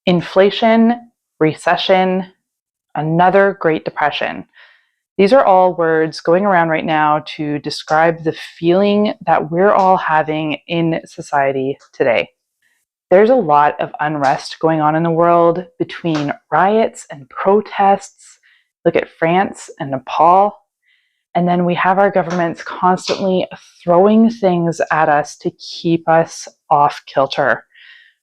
Inflation, recession, another Great Depression. These are all words going around right now to describe the feeling that we're all having in society today. There's a lot of unrest going on in the world between riots and protests. Look at France and Nepal. And then we have our governments constantly throwing things at us to keep us off kilter.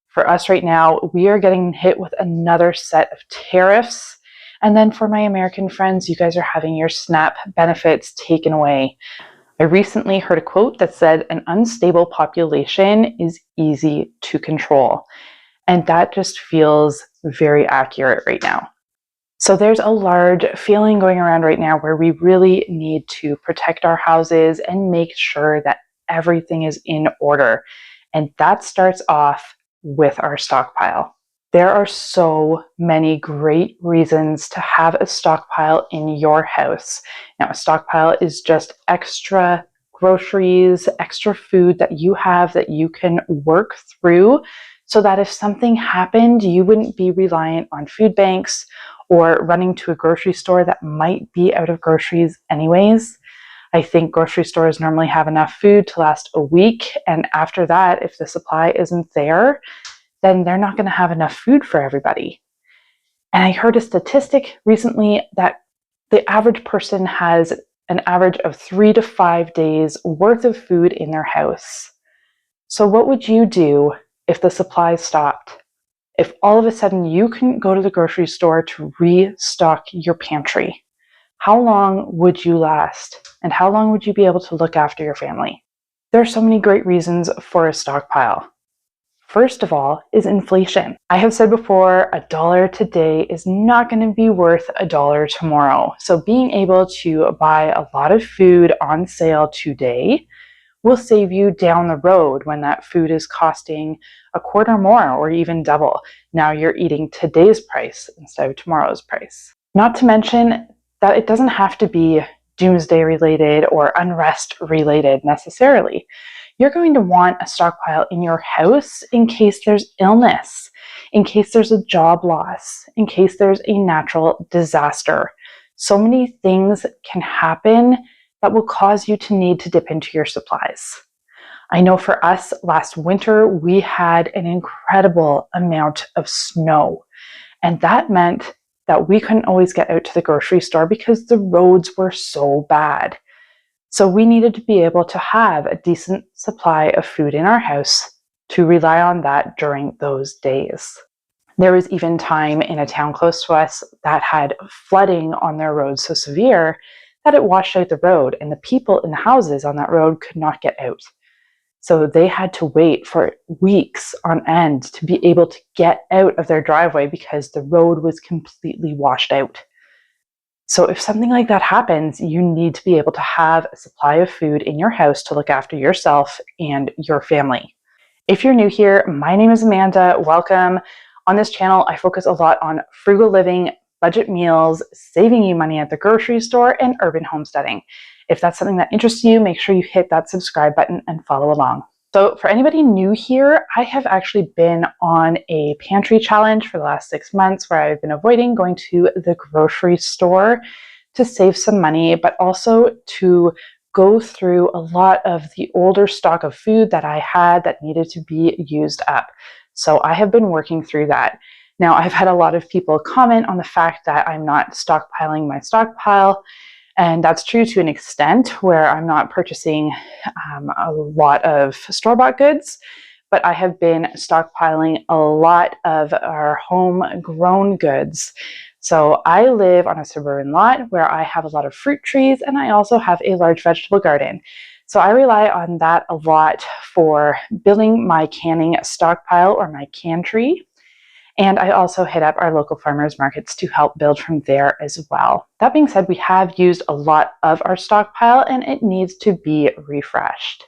For us right now, we are getting hit with another set of tariffs. And then for my American friends, you guys are having your SNAP benefits taken away. I recently heard a quote that said, "An unstable population is easy to control." And that just feels very accurate right now. So there's a large feeling going around right now where we really need to protect our houses and make sure that everything is in order. And that starts off with our stockpile. There are so many great reasons to have a stockpile in your house. Now, a stockpile is just extra groceries, extra food that you have that you can work through so that if something happened, you wouldn't be reliant on food banks or running to a grocery store that might be out of groceries anyways. I think grocery stores normally have enough food to last a week. And after that, if the supply isn't there, then they're not going to have enough food for everybody. And I heard a statistic recently that the average person has an average of 3 to 5 days worth of food in their house. So what would you do if the supply stopped? If all of a sudden you couldn't go to the grocery store to restock your pantry? How long would you last? And how long would you be able to look after your family? There are so many great reasons for a stockpile. First of all is inflation. I have said before, $1 today is not going to be worth $1 tomorrow. So being able to buy a lot of food on sale today will save you down the road when that food is costing a quarter more or even double. Now you're eating today's price instead of tomorrow's price. Not to mention that it doesn't have to be doomsday related or unrest related necessarily. You're going to want a stockpile in your house in case there's illness, in case there's a job loss, in case there's a natural disaster. So many things can happen that will cause you to need to dip into your supplies. I know for us, last winter, we had an incredible amount of snow, and that meant that we couldn't always get out to the grocery store because the roads were so bad. So we needed to be able to have a decent supply of food in our house to rely on that during those days. There was even time in a town close to us that had flooding on their road so severe that it washed out the road, and the people in the houses on that road could not get out. So they had to wait for weeks on end to be able to get out of their driveway because the road was completely washed out. So if something like that happens, you need to be able to have a supply of food in your house to look after yourself and your family. If you're new here, my name is Amanda. Welcome. On this channel, I focus a lot on frugal living, budget meals, saving you money at the grocery store, and urban homesteading. If that's something that interests you, make sure you hit that subscribe button and follow along. So for anybody new here, I have actually been on a pantry challenge for the last 6 months where I've been avoiding going to the grocery store to save some money, but also to go through a lot of the older stock of food that I had that needed to be used up. So I have been working through that. Now, I've had a lot of people comment on the fact that I'm not stockpiling my stockpile. And that's true to an extent where I'm not purchasing a lot of store-bought goods, but I have been stockpiling a lot of our homegrown goods. So I live on a suburban lot where I have a lot of fruit trees, and I also have a large vegetable garden. So I rely on that a lot for building my canning stockpile or my pantry. And I also hit up our local farmers markets to help build from there as well. That being said, we have used a lot of our stockpile and it needs to be refreshed.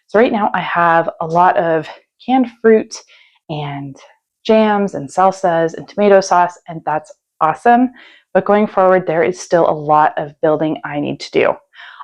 So right now I have a lot of canned fruit and jams and salsas and tomato sauce, and that's awesome. But going forward, there is still a lot of building I need to do.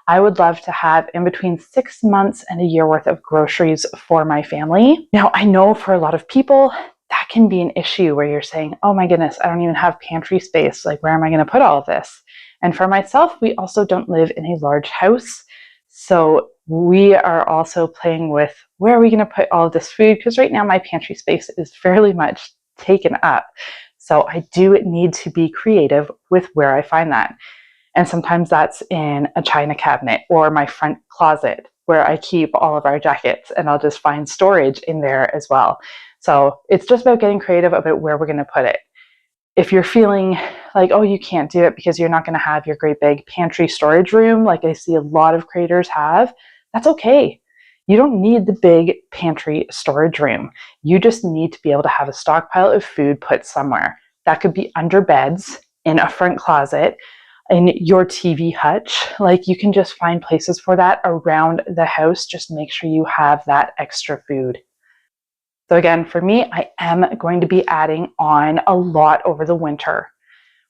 I would love to have in between 6 months and a year worth of groceries for my family. Now, I know for a lot of people, that that can be an issue where you're saying, oh my goodness, I don't even have pantry space. Like, where am I going to put all of this? And for myself, we also don't live in a large house. So we are also playing with where are we going to put all of this food? Because right now my pantry space is fairly much taken up. So I do need to be creative with where I find that. And sometimes that's in a china cabinet or my front closet where I keep all of our jackets, and I'll just find storage in there as well. So it's just about getting creative about where we're going to put it. If you're feeling like, oh, you can't do it because you're not going to have your great big pantry storage room, like I see a lot of creators have, that's okay. You don't need the big pantry storage room. You just need to be able to have a stockpile of food put somewhere. That could be under beds, in a front closet, in your TV hutch. Like, you can just find places for that around the house. Just make sure you have that extra food. So again, for me, I am going to be adding on a lot over the winter.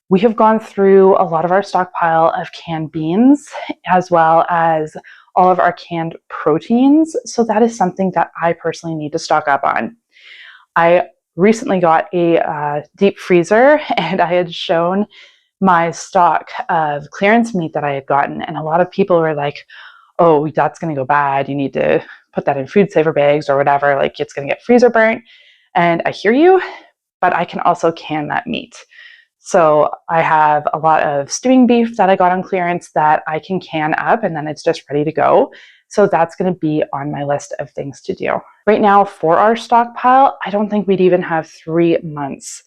We have gone through a lot of our stockpile of canned beans, as well as all of our canned proteins. So that is something that I personally need to stock up on. I recently got a deep freezer, and I had shown my stock of clearance meat that I had gotten. And a lot of people were like, oh, that's going to go bad. You need to put that in food saver bags or whatever. Like, it's going to get freezer burnt. And I hear you, but I can also can that meat. So I have a lot of stewing beef that I got on clearance that I can can up, and then it's just ready to go. So that's going to be on my list of things to do. Right now for our stockpile, I don't think we'd even have 3 months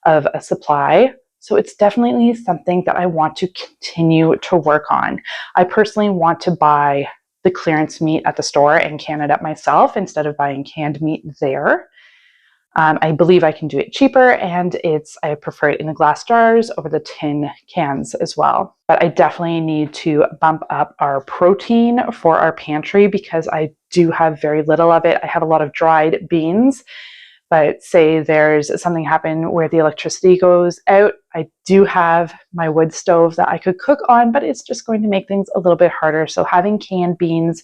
of a supply. So it's definitely something that I want to continue to work on. I personally want to buy the clearance meat at the store and can it up myself instead of buying canned meat there. I believe I can do it cheaper, and I prefer it in the glass jars over the tin cans as well. But I definitely need to bump up our protein for our pantry because I do have very little of it. I have a lot of dried beans, but say there's something happen where the electricity goes out, I do have my wood stove that I could cook on, but it's just going to make things a little bit harder. So having canned beans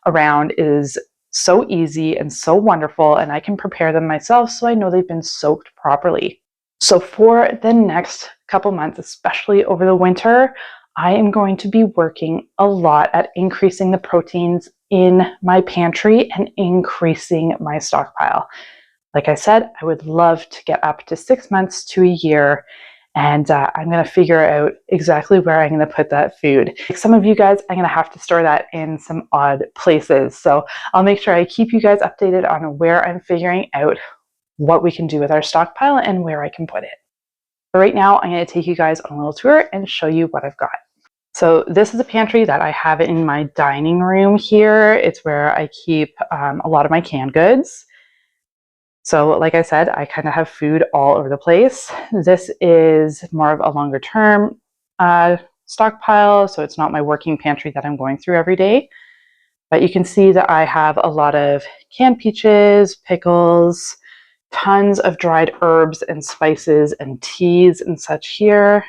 around is so easy and so wonderful, and I can prepare them myself so I know they've been soaked properly. So for the next couple months, especially over the winter, I am going to be working a lot at increasing the proteins in my pantry and increasing my stockpile. Like I said, I would love to get up to 6 months to a year, and I'm going to figure out exactly where I'm going to put that food. Like some of you guys, I'm going to have to store that in some odd places. So I'll make sure I keep you guys updated on where I'm figuring out what we can do with our stockpile and where I can put it. But right now, I'm going to take you guys on a little tour and show you what I've got. So this is a pantry that I have in my dining room here. It's where I keep a lot of my canned goods. So like I said, I kind of have food all over the place. This is more of a longer term stockpile, so it's not my working pantry that I'm going through every day. But you can see that I have a lot of canned peaches, pickles, tons of dried herbs and spices and teas and such here.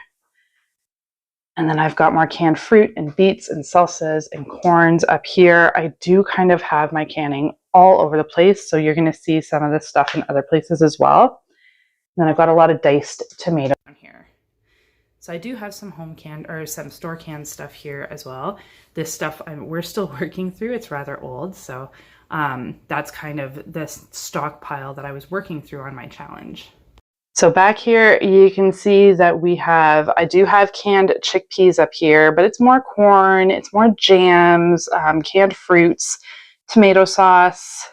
And then I've got more canned fruit and beets and salsas and corns up here. I do kind of have my canning all over the place, so you're going to see some of this stuff in other places as well. And then I've got a lot of diced tomato down here. So I do have some home canned or some store canned stuff here as well. This stuff we're still working through. It's rather old, so that's kind of the stockpile that I was working through on my challenge. So back here, you can see that I do have canned chickpeas up here, but it's more corn, it's more jams, canned fruits, tomato sauce,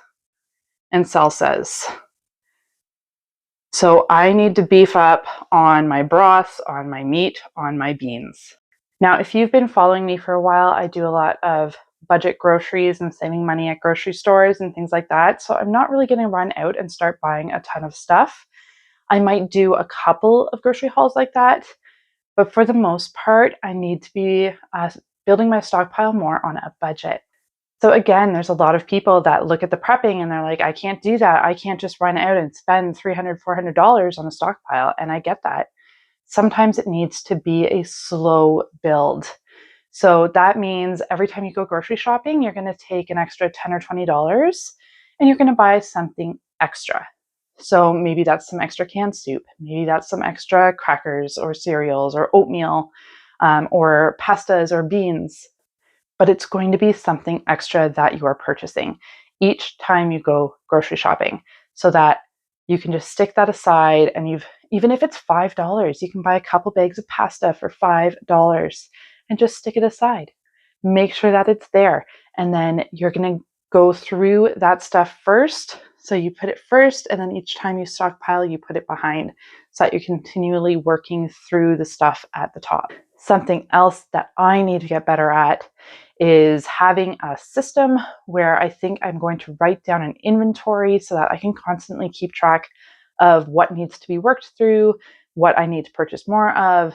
and salsas. So I need to beef up on my broth, on my meat, on my beans. Now, if you've been following me for a while, I do a lot of budget groceries and saving money at grocery stores and things like that. So I'm not really going to run out and start buying a ton of stuff. I might do a couple of grocery hauls like that, but for the most part, I need to be building my stockpile more on a budget. So again, there's a lot of people that look at the prepping and they're like, I can't do that. I can't just run out and spend $300, $400 on a stockpile. And I get that. Sometimes it needs to be a slow build. So that means every time you go grocery shopping, you're going to take an extra $10 or $20 and you're going to buy something extra. So maybe that's some extra canned soup. Maybe that's some extra crackers or cereals or oatmeal, or pastas or beans. But it's going to be something extra that you are purchasing each time you go grocery shopping, so that you can just stick that aside, and even if it's $5, you can buy a couple bags of pasta for $5 and just stick it aside. Make sure that it's there. And then you're going to go through that stuff first. So you put it first, and then each time you stockpile, you put it behind, so that you're continually working through the stuff at the top. Something else that I need to get better at is having a system where I think I'm going to write down an inventory so that I can constantly keep track of what needs to be worked through, what I need to purchase more of,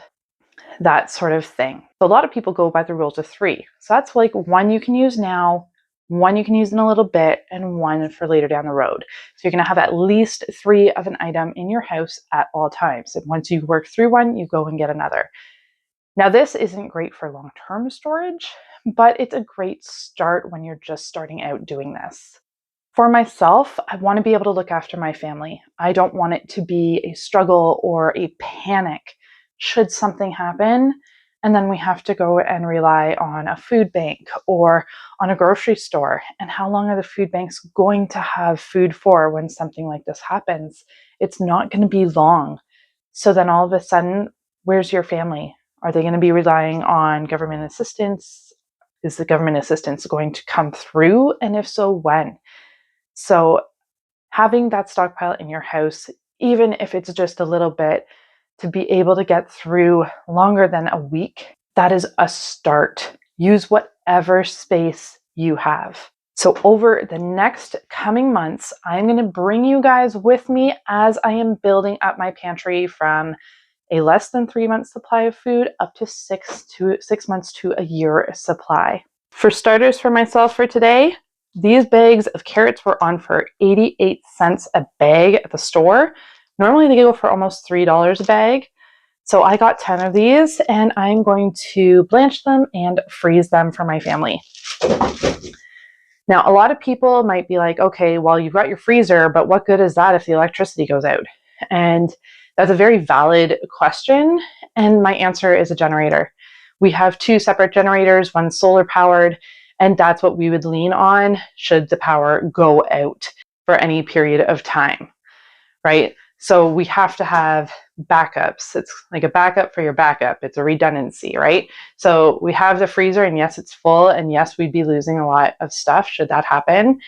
that sort of thing. So a lot of people go by the rules of 3. So that's like one you can use now, one you can use in a little bit, and one for later down the road. So you're going to have at least 3 of an item in your house at all times. And once you work through one, you go and get another. Now, this isn't great for long-term storage, but it's a great start when you're just starting out doing this. For myself, I want to be able to look after my family. I don't want it to be a struggle or a panic should something happen, and then we have to go and rely on a food bank or on a grocery store. And how long are the food banks going to have food for when something like this happens? It's not going to be long. So then all of a sudden, where's your family? Are they going to be relying on government assistance? Is the government assistance going to come through? And if so, when? So having that stockpile in your house, even if it's just a little bit, to be able to get through longer than a week, that is a start. Use whatever space you have. So over the next coming months, I'm going to bring you guys with me as I am building up my pantry from a less than 3 month supply of food up to 6 months to a year supply. For starters, for myself for today, these bags of carrots were on for 88 cents a bag at the store. Normally they go for almost $3 a bag. So I got 10 of these, and I'm going to blanch them and freeze them for my family. Now, a lot of people might be like, okay, well, you've got your freezer, but what good is that if the electricity goes out? And that's a very valid question. And my answer is a generator. We have 2 separate generators, one solar powered, and that's what we would lean on should the power go out for any period of time, right? So we have to have backups. It's like a backup for your backup. It's a redundancy, right? So we have the freezer, and yes, it's full, and yes, we'd be losing a lot of stuff should that happen.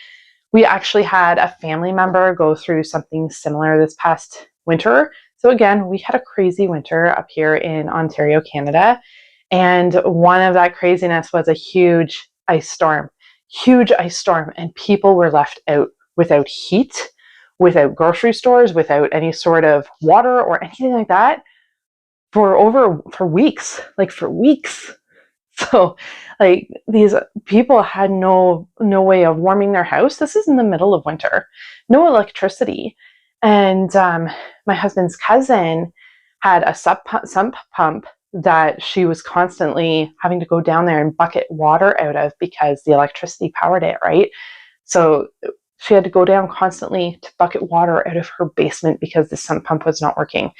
We actually had a family member go through something similar this past winter. So again, we had a crazy winter up here in Ontario, Canada. And one of that craziness was a huge ice storm, and people were left out without heat, without grocery stores, without any sort of water or anything like that for weeks, for weeks. So like these people had no way of warming their house. This is in the middle of winter, no electricity. And my husband's cousin had a sump pump that she was constantly having to go down there and bucket water out of because the electricity powered it, right? So she had to go down constantly to bucket water out of her basement because the sump pump was not working.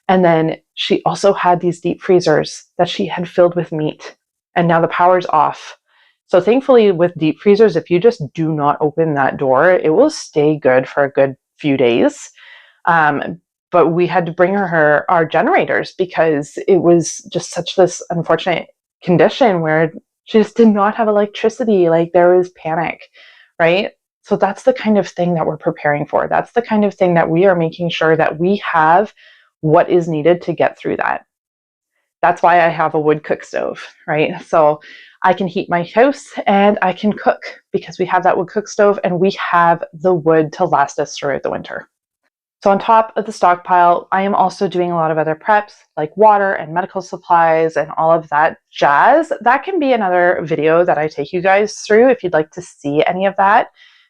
And then she also had these deep freezers that she had filled with meat, and now the power's off. So thankfully with deep freezers, if you just do not open that door, it will stay good for a good few days. But we had to bring her our generators because it was just such this unfortunate condition where she just did not have electricity. Like there was panic, right? So that's the kind of thing that we're preparing for. That's the kind of thing that we are making sure that we have what is needed to get through that. That's why I have a wood cook stove, right? So I can heat my house and I can cook because we have that wood cook stove and we have the wood to last us throughout the winter. So on top of the stockpile, I am also doing a lot of other preps like water and medical supplies and all of that jazz. That can be another video that I take you guys through if you'd like to see any of that,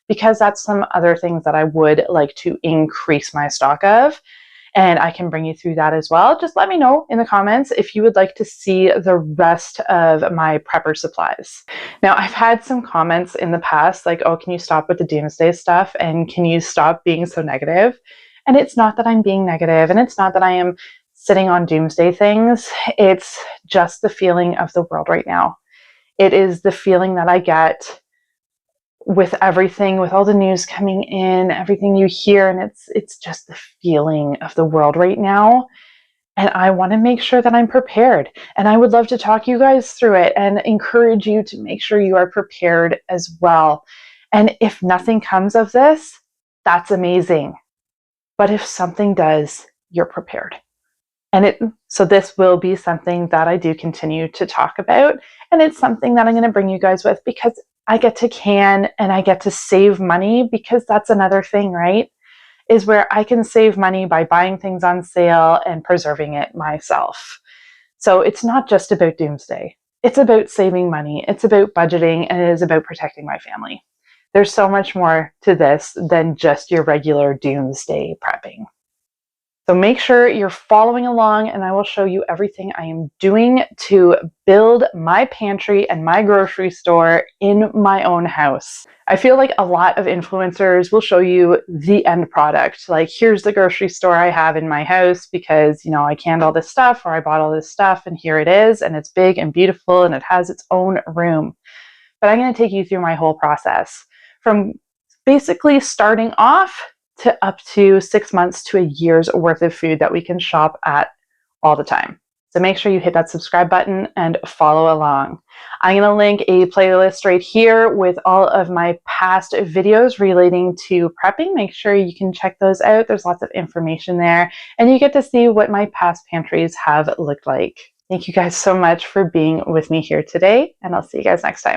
because that's some other things that I would like to increase my stock of. And I can bring you through that as well. Just let me know in the comments if you would like to see the rest of my prepper supplies. Now, I've had some comments in the past like, oh, can you stop with the doomsday stuff? And can you stop being so negative? And it's not that I'm being negative, and it's not that I am sitting on doomsday things. It's just the feeling of the world right now. It is the feeling that I get with everything, with all the news coming in, everything you hear, and it's just the feeling of the world right now. And I want to make sure that I'm prepared. And I would love to talk you guys through it and encourage you to make sure you are prepared as well. And if nothing comes of this, that's amazing. But if something does, you're prepared. So this will be something that I do continue to talk about. And it's something that I'm going to bring you guys with because I get to can and I get to save money, because that's another thing, right? Is where I can save money by buying things on sale and preserving it myself. So it's not just about doomsday. It's about saving money. It's about budgeting, and it is about protecting my family. There's so much more to this than just your regular doomsday prepping. So make sure you're following along, and I will show you everything I am doing to build my pantry and my grocery store in my own house. I feel like a lot of influencers will show you the end product. Like, here's the grocery store I have in my house because, I canned all this stuff, or I bought all this stuff, and here it is, and it's big and beautiful, and it has its own room. But I'm going to take you through my whole process from basically starting off to up to 6 months to a year's worth of food that we can shop at all the time. So make sure you hit that subscribe button and follow along. I'm going to link a playlist right here with all of my past videos relating to prepping. Make sure you can check those out. There's lots of information there, and you get to see what my past pantries have looked like. Thank you guys so much for being with me here today, and I'll see you guys next time.